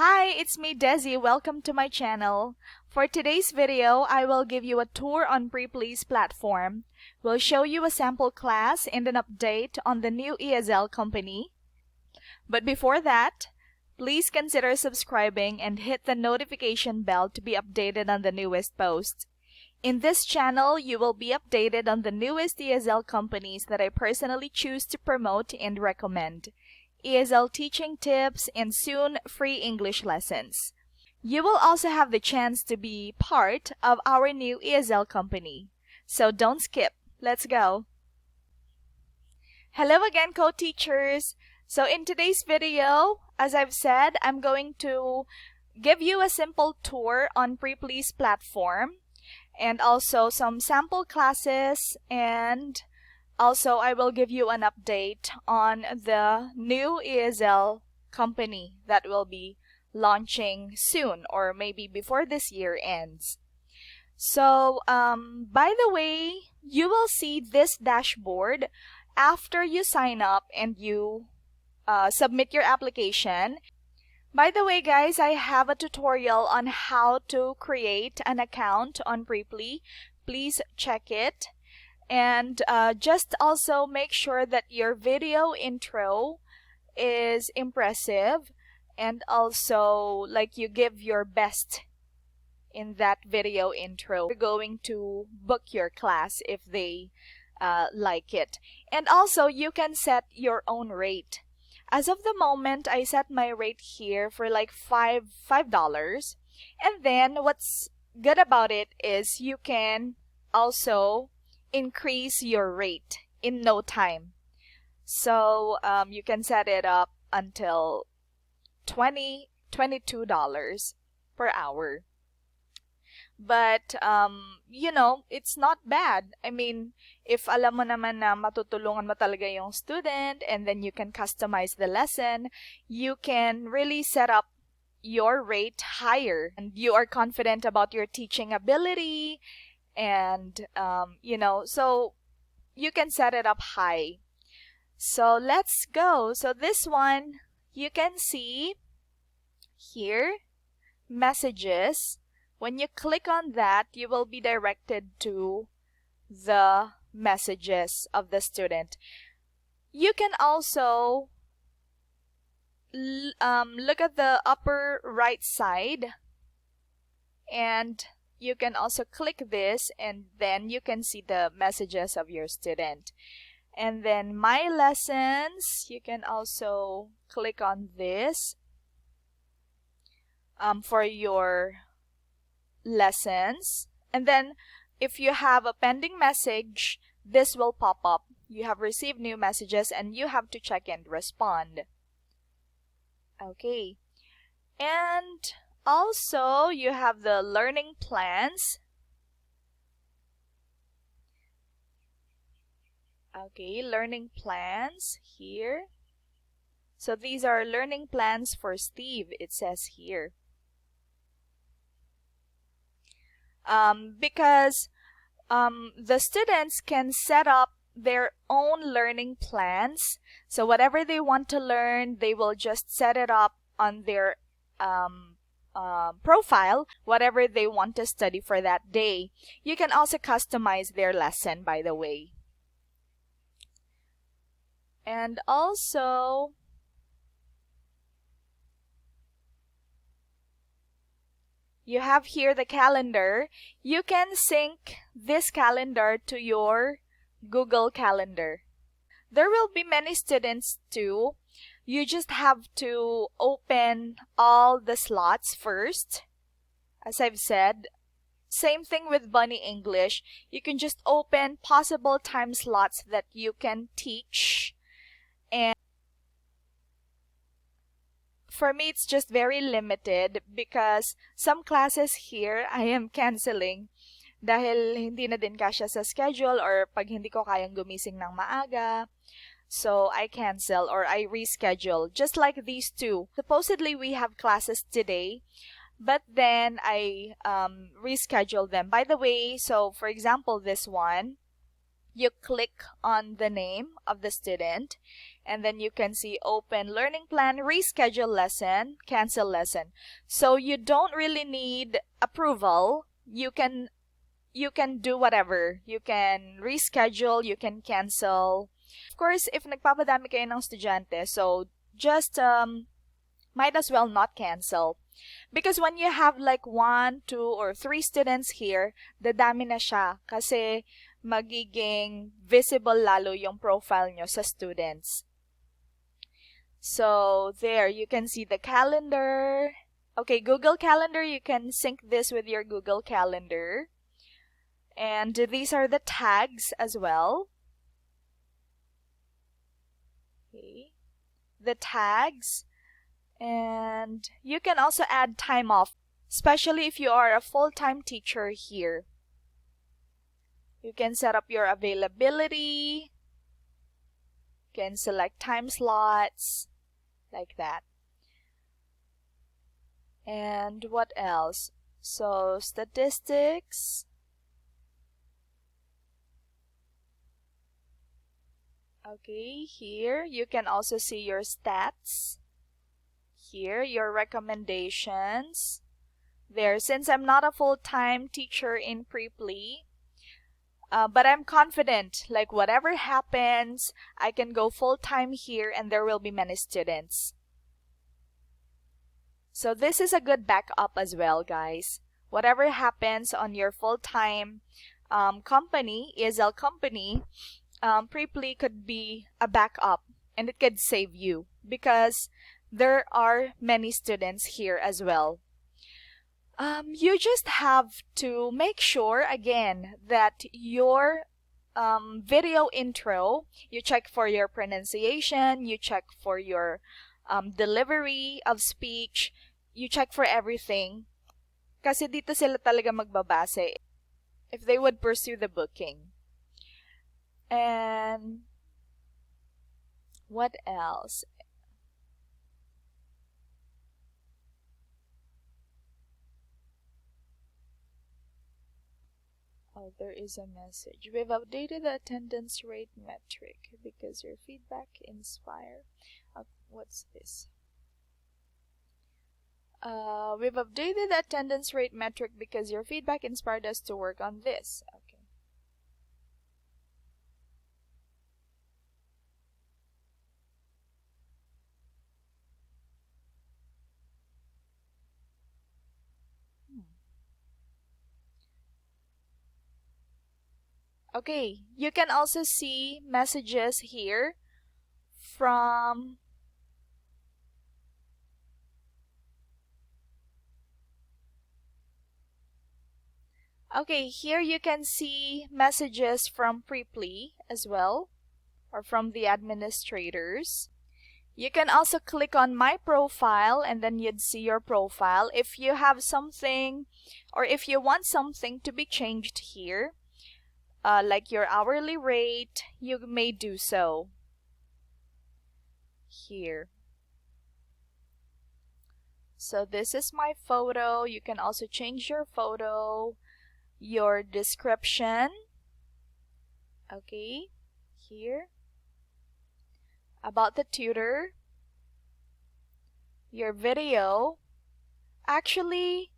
Hi, it's me Desi. Welcome to my channel. For today's video, I will give you a tour on Preply's platform. We'll show you a sample class and an update on the new ESL company. But before that, please consider subscribing and hit the notification bell to be updated on the newest posts. In this channel, you will be updated on the newest ESL companies that I personally choose to promote and recommend, ESL teaching tips, and soon free English lessons. You will also have the chance to be part of our new ESL company. So don't skip. Let's go. Hello again, co-teachers. So in today's video, as I've said, I'm going to give you a simple tour on Preply's platform and also some sample classes, and also I will give you an update on the new ESL company that will be launching soon or maybe before this year ends. So by the way, you will see this dashboard after you sign up and you submit your application. By the way, guys, I have a tutorial on how to create an account on Preply. Please check it. And just also make sure that your video intro is impressive and also like you give your best in that video intro. You're going to book your class if they like it. And also you can set your own rate. As of the moment, I set my rate here for like $5. And then what's good about it is you can also increase your rate in no time. So you can set it up until $22 per hour. But, you know, it's not bad. I mean, if alam mo naman na matutulungan mo talaga yung student and then you can customize the lesson, you can really set up your rate higher. And you are confident about your teaching ability and, you know, so you can set it up high. So let's go. So this one, you can see here, messages. When you click on that, you will be directed to the messages of the student. You can also look at the upper right side, and you can also click this, and then you can see the messages of your student. And then my lessons, you can also click on this for your lessons. And then if you have a pending message, this will pop up. You have received new messages and you have to check and respond. Okay. And also you have the learning plans. Okay, learning plans here. So these are learning plans for Steve, it says here. Because the students can set up their own learning plans. So whatever they want to learn, they will just set it up on their profile, whatever they want to study for that day. You can also customize their lesson, by the way. And also, you have here the calendar. You can sync this calendar to your Google Calendar. There will be many students too. You just have to open all the slots first. As I've said, same thing with Bunny English. You can just open possible time slots that you can teach. And for me, it's just very limited because some classes here I am canceling dahil hindi na din kasya sa schedule or pag hindi ko kayang gumising ng maaga. So I cancel or I reschedule, just like these two. Supposedly we have classes today, but then I reschedule them. By the way, so for example, this one, you click on the name of the student, and then you can see open learning plan, reschedule lesson, cancel lesson. So you don't really need approval. You can do whatever. You can reschedule, you can cancel. Of course, if nagpapadami kayo ng estudyante, so just might as well not cancel. Because when you have like 1, 2, or 3 students here, dadami na siya kasi magiging visible lalo yung profile nyo sa students. So there, you can see the calendar. Okay, Google Calendar, you can sync this with your Google Calendar. And these are the tags as well. Okay. The tags. And you can also add time off, especially if you are a full-time teacher here. You can set up your availability. You can select time slots, like that. And what else? So, statistics. Okay, here you can also see your stats. Here, your recommendations. There, since I'm not a full-time teacher in pre-plea, but I'm confident, like whatever happens, I can go full-time here and there will be many students. So this is a good backup as well, guys. Whatever happens on your full-time company, ESL company, pre-plea could be a backup and it could save you because there are many students here as well. You just have to make sure, again, that your video intro, you check for your pronunciation, you check for your delivery of speech, you check for everything. Kasi dito sila talaga magbabase if they would pursue the booking. And what else? Oh, there is a message. We've updated the attendance rate metric because your feedback inspire. What's this? We've updated the attendance rate metric because your feedback inspired us to work on this. Okay. Okay, you can also see messages here from Okay, here you can see messages from pre-plea as well, or from the administrators. You can also click on my profile and then you'd see your profile. If you have something or if you want something to be changed here, like your hourly rate, you may do so here. So this is my photo. You can also change your photo, your description. Okay, here. About the tutor, your video. Actually,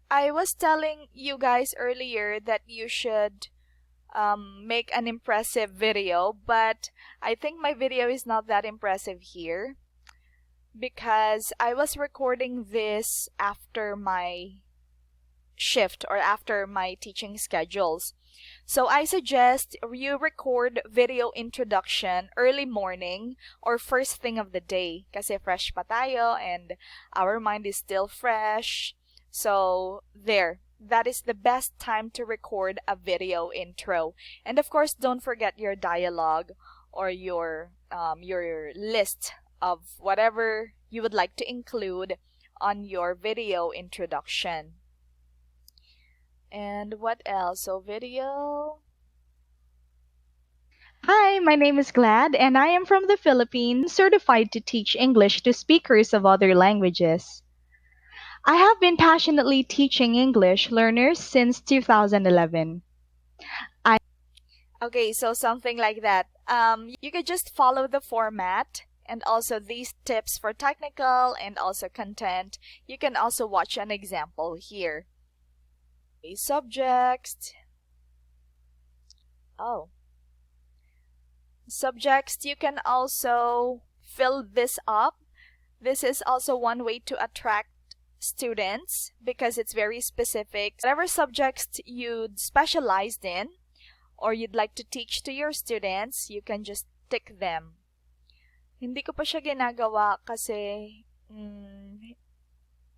I was telling you guys earlier that you should make an impressive video, but I think my video is not that impressive here because I was recording this after my shift or after my teaching schedules. So I suggest you record video introduction early morning or first thing of the day kasi fresh pa tayo and our mind is still fresh. So there, that is the best time to record a video intro. And of course, don't forget your dialogue or your list of whatever you would like to include on your video introduction. And what else? So video. Hi, my name is Glad, and I am from the Philippines, certified to teach English to speakers of other languages. I have been passionately teaching English learners since 2011. Okay, so something like that. You could just follow the format and also these tips for technical and also content. You can also watch an example here. Okay, subjects. Oh, subjects, you can also fill this up. This is also one way to attract students because it's very specific. Whatever subjects you'd specialized in or you'd like to teach to your students, you can just tick them. Hindi ko pa siya ginagawa kasi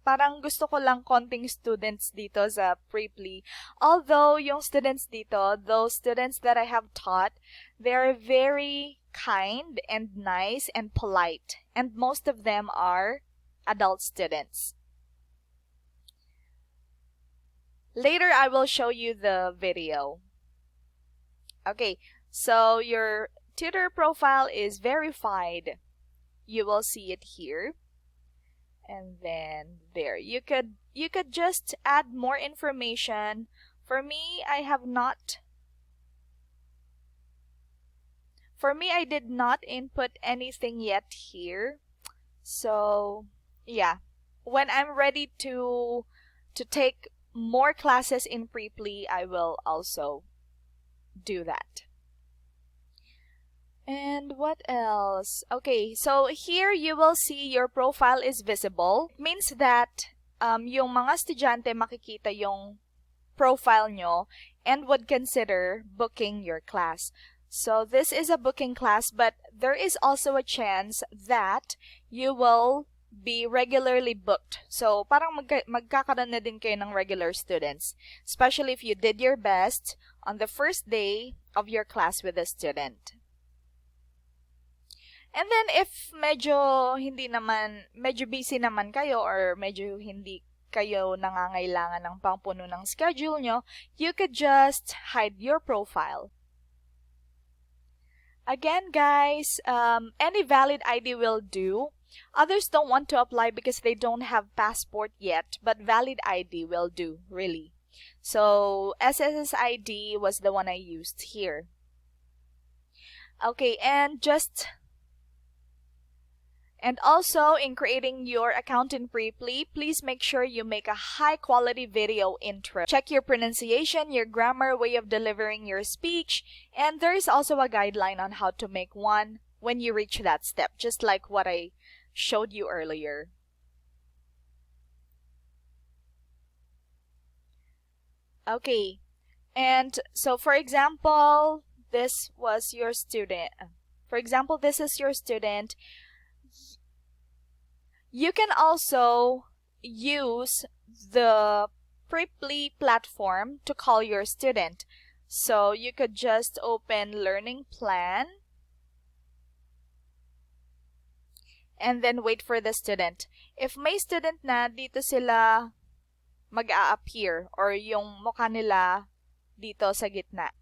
parang gusto ko lang konting students dito sa Preply. Although, yung students dito, those students that I have taught, they're very kind and nice and polite. And most of them are adult students. Later, I will show you the video. Okay, so your tutor profile is verified. You will see it here. And then there, you could just add more information. For me, I did not input anything yet here. So yeah, when I'm ready to take more classes in Preply, I will also do that. And what else? Okay, so here you will see your profile is visible. It means that yung mga estudyante makikita yung profile nyo and would consider booking your class. So this is a booking class, but there is also a chance that you will be regularly booked. So parang magkakaroon na din kayo ng regular students, especially if you did your best on the first day of your class with a student. And then if medyo busy naman kayo or medyo hindi kayo nangangailangan ng pangpuno ng schedule nyo, you could just hide your profile. Again, guys, any valid ID will do. Others don't want to apply because they don't have passport yet, but valid ID will do, really. So SSID was the one I used here. Okay, and also, in creating your account in Preply, please make sure you make a high-quality video intro. Check your pronunciation, your grammar, way of delivering your speech, and there is also a guideline on how to make one when you reach that step, just like what I showed you earlier. Okay, and so for example, this was your student. For example, this is your student. You can also use the Preply platform to call your student. So you could just open Learning Plan and then wait for the student. If may student na, dito sila mag-a-appear or yung mukha nila dito sa gitna.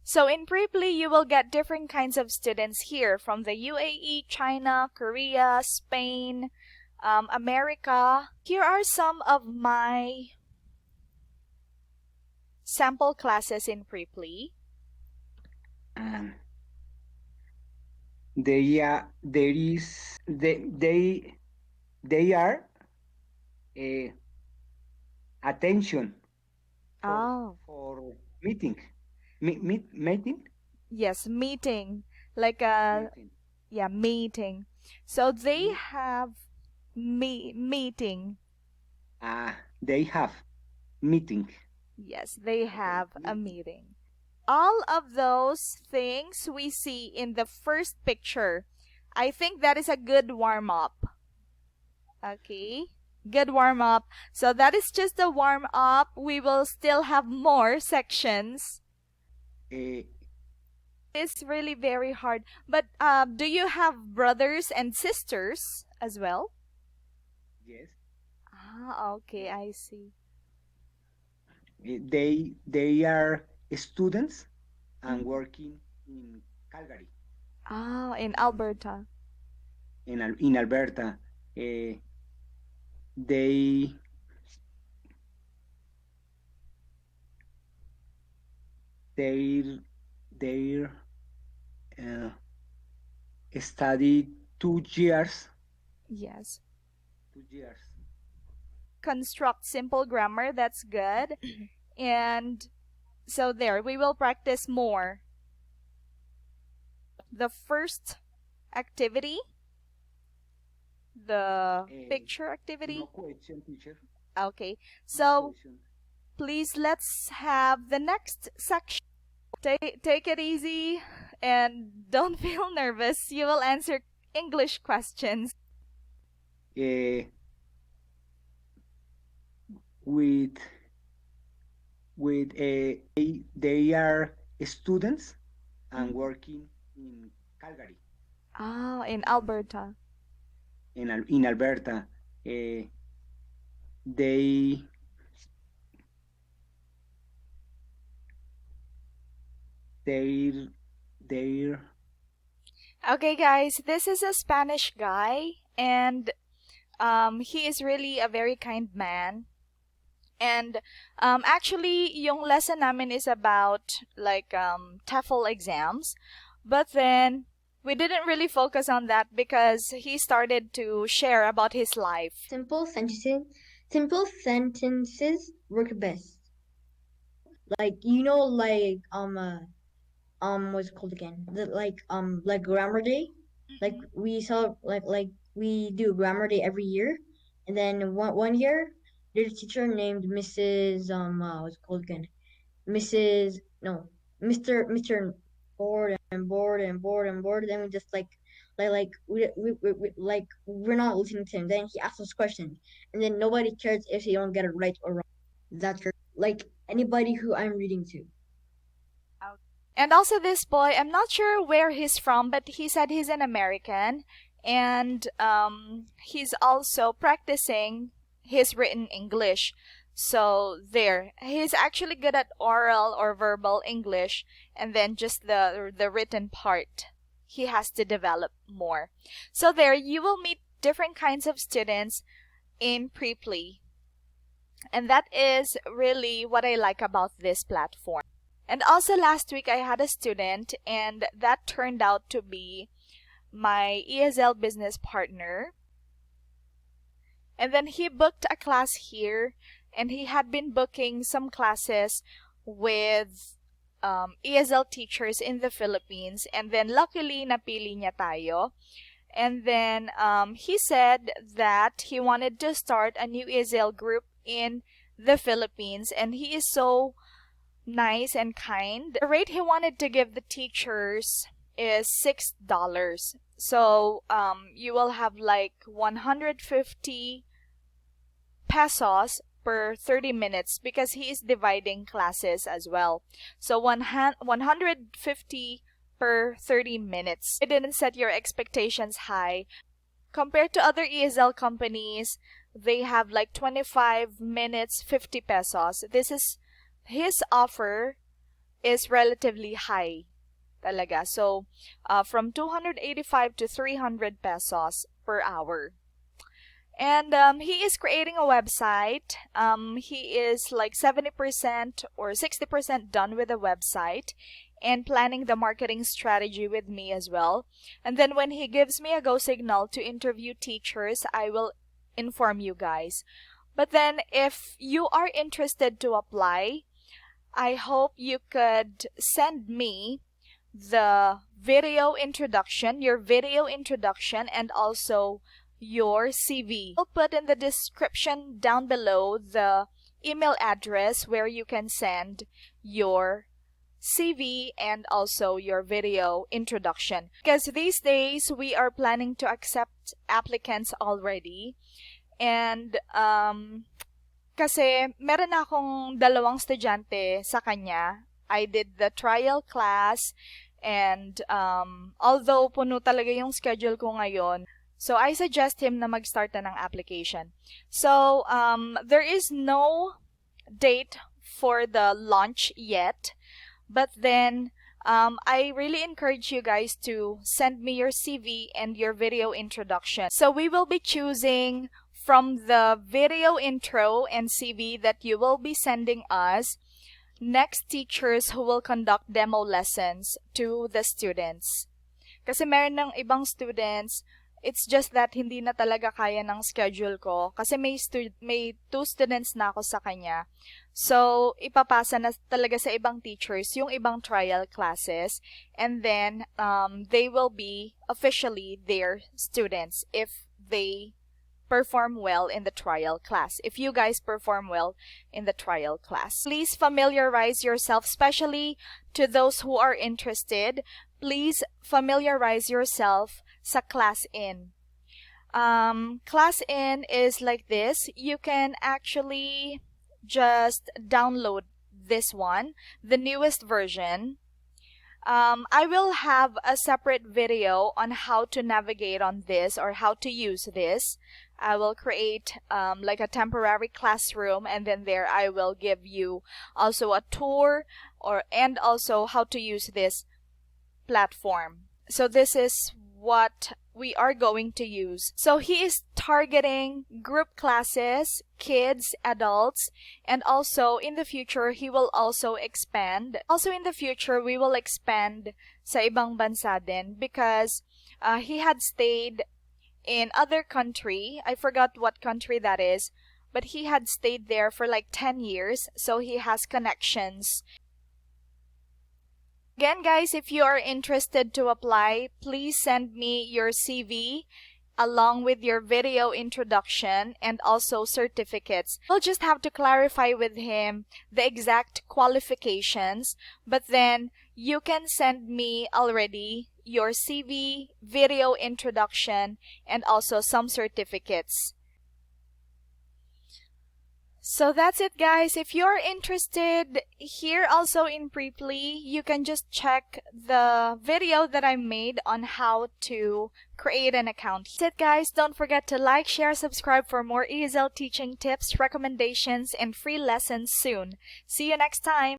So in Preply, you will get different kinds of students here from the UAE, China, Korea, Spain, America. Here are some of my sample classes in Preply. They are attention for meeting. Meeting? Yes, meeting. Like a Meeting. Yeah, meeting. So they have meeting. They have meeting. Yes, they have a meeting. All of those things we see in the first picture. I think that is a good warm-up. Okay, good warm-up. So that is just a warm-up. We will still have more sections. It's really very hard. But do you have brothers and sisters as well? Yes. Okay, I see. They are students and working in Calgary. In Alberta. In Alberta. They they they uh, study 2 years. Yes. 2 years. Construct simple grammar, that's good. And so there, we will practice more. The first activity, the picture No activity. question, teacher. Okay, No so question. please let's have the next section. Take it easy and don't feel nervous. You will answer English questions. Uh, with they are students and working in Calgary, Ah, in Alberta. in Alberta. They they they Okay, guys, this is a Spanish guy, and he is really a very kind man. And actually, yung lesson namin is about like TOEFL exams. But then we didn't really focus on that because he started to share about his life. Simple sentences work best. Like what's it called again? Like grammar day. Like we saw like we do grammar day every year, and then one year there's a teacher named Mrs. what's it called again? Mrs. No, Mr. Bored. Then we just we're not listening to him. Then he asks us questions, and then nobody cares if they don't get it right or wrong. That's like anybody who I'm reading to. And also this boy, I'm not sure where he's from, but he said he's an American, and he's also practicing his written English. So there, he's actually good at oral or verbal English, and then just the written part he has to develop more. So there, you will meet different kinds of students in Preply, and that is really what I like about this platform. And also last week I had a student, and that turned out to be my ESL business partner. And then he booked a class here, and he had been booking some classes with ESL teachers in the Philippines. And then luckily napili niya tayo. And then he said that he wanted to start a new ESL group in the Philippines, and he is so nice and kind. The rate he wanted to give the teachers is $6. So you will have like 150 pesos per 30 minutes because he is dividing classes as well. So 150 per 30 minutes. It didn't set your expectations high. Compared to other ESL companies, they have like 25 minutes, 50 pesos. His offer is relatively high talaga. So, from 285 to 300 pesos per hour. And he is creating a website. He is like 70% or 60% done with the website and planning the marketing strategy with me as well. And then when he gives me a go signal to interview teachers, I will inform you guys. But then if you are interested to apply, I hope you could send me the video introduction, your video introduction, and also your CV. I'll put in the description down below the email address where you can send your CV and also your video introduction. Because these days, we are planning to accept applicants already. And kasi meron akong dalawang estudyante sa kanya. I did the trial class, and although puno talaga yung schedule ko ngayon, so I suggest him na mag-start na ng application. So there is no date for the launch yet, but then I really encourage you guys to send me your CV and your video introduction. So we will be choosing from the video intro and CV that you will be sending us next teachers who will conduct demo lessons to the students. Kasi meron ng ibang students, it's just that hindi na talaga kaya ng schedule ko. Kasi may 2 students na ako sa kanya. So, ipapasa na talaga sa ibang teachers yung ibang trial classes. And then, they will be officially their students if they perform well in the trial class. If you guys perform well in the trial class. Please familiarize yourself, especially to those who are interested. Please familiarize yourself sa Class In. Class In is like this. You can actually just download this one, the newest version. I will have a separate video on how to navigate on this or how to use this. I will create like a temporary classroom, and then there I will give you also a tour and also how to use this platform. So this is what we are going to use. So he is targeting group classes, kids, adults, and also in the future he will also expand. Also in the future we will expand sa ibang bansa din because he had stayed in other country. I forgot what country that is, but he had stayed there for like 10 years, so he has connections. Again, guys, if you are interested to apply, please send me your CV along with your video introduction and also certificates. We'll just have to clarify with him the exact qualifications, but then you can send me already your CV, video introduction, and also some certificates. So that's it, guys. If you're interested here also in Preply, you can just check the video that I made on how to create an account. That's it, guys. Don't forget to like, share, subscribe for more ESL teaching tips, recommendations, and free lessons soon. See you next time.